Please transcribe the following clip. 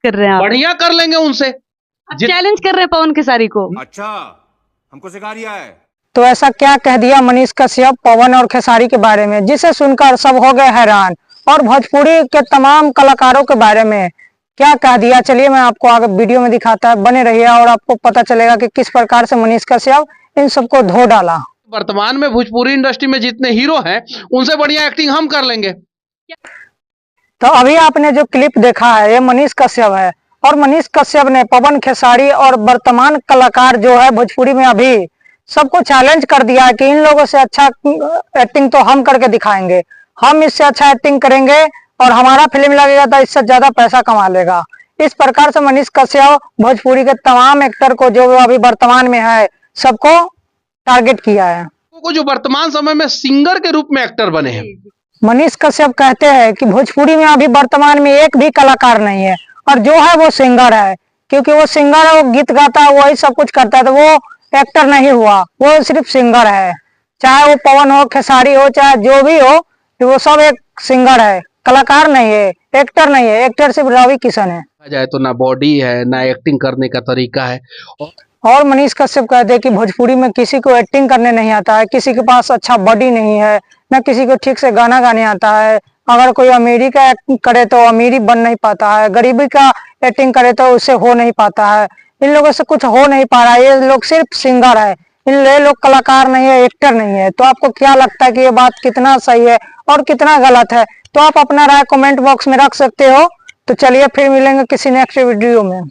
कर रहे हैं आप? बढ़िया कर लेंगे उनसे। चैलेंज कर रहे हैं पवन खेसारी को। अच्छा, हमको सिखा रिया है। तो ऐसा क्या कह दिया मनीष कश्यप पवन और खेसारी के बारे में, जिसे सुनकर सब हो गए हैरान। और भोजपुरी के तमाम कलाकारों के बारे में क्या कह दिया, चलिए मैं आपको आगे वीडियो में दिखाता है, बने रहिए और आपको पता चलेगा कि किस प्रकार से मनीष कश्यप इन सबको धो डाला। वर्तमान में भोजपुरी इंडस्ट्री में जितने हीरो हैं उनसे बढ़िया एक्टिंग हम कर लेंगे। तो अभी आपने जो क्लिप देखा है ये मनीष कश्यप है, और मनीष कश्यप ने पवन खेसारी और वर्तमान कलाकार जो है भोजपुरी में अभी सबको चैलेंज कर दिया है कि इन लोगों से अच्छा एक्टिंग तो हम करके दिखाएंगे, हम इससे अच्छा एक्टिंग करेंगे और हमारा फिल्म लगेगा तो इससे ज्यादा पैसा कमा लेगा। इस प्रकार से मनीष कश्यप भोजपुरी के तमाम एक्टर को जो अभी वर्तमान में है सबको टारगेट किया है, को जो वर्तमान समय में सिंगर के रूप में एक्टर बने हैं। मनीष कश्यप कहते हैं कि भोजपुरी में अभी वर्तमान में एक भी कलाकार नहीं है, और जो है वो सिंगर है, क्योंकि वो सिंगर है, वो गीत गाता है, वही सब कुछ करता है, तो वो एक्टर नहीं हुआ, वो सिर्फ सिंगर है। चाहे वो पवन हो, खेसारी हो, चाहे जो भी हो, वो सब एक सिंगर है, कलाकार नहीं है, एक्टर नहीं है। एक्टर सिर्फ रवि किशन है। जाए तो ना बॉडी है ना एक्टिंग करने का तरीका है। और मनीष कश्यप कहते हैं कि भोजपुरी में किसी को एक्टिंग करने नहीं आता है, किसी के पास अच्छा बॉडी नहीं है, न किसी को ठीक से गाना गाने आता है। अगर कोई अमीरी का एक्टिंग करे तो अमीरी बन नहीं पाता है, गरीबी का एक्टिंग करे तो उससे हो नहीं पाता है। इन लोगों से कुछ हो नहीं पा रहा है, ये लोग सिर्फ सिंगर है, ये लोग कलाकार नहीं है, एक्टर नहीं है। तो आपको क्या लगता है कि ये बात कितना सही है और कितना गलत है? तो आप अपना राय कमेंट बॉक्स में रख सकते हो। तो चलिए फिर मिलेंगे किसी नेक्स्ट वीडियो में।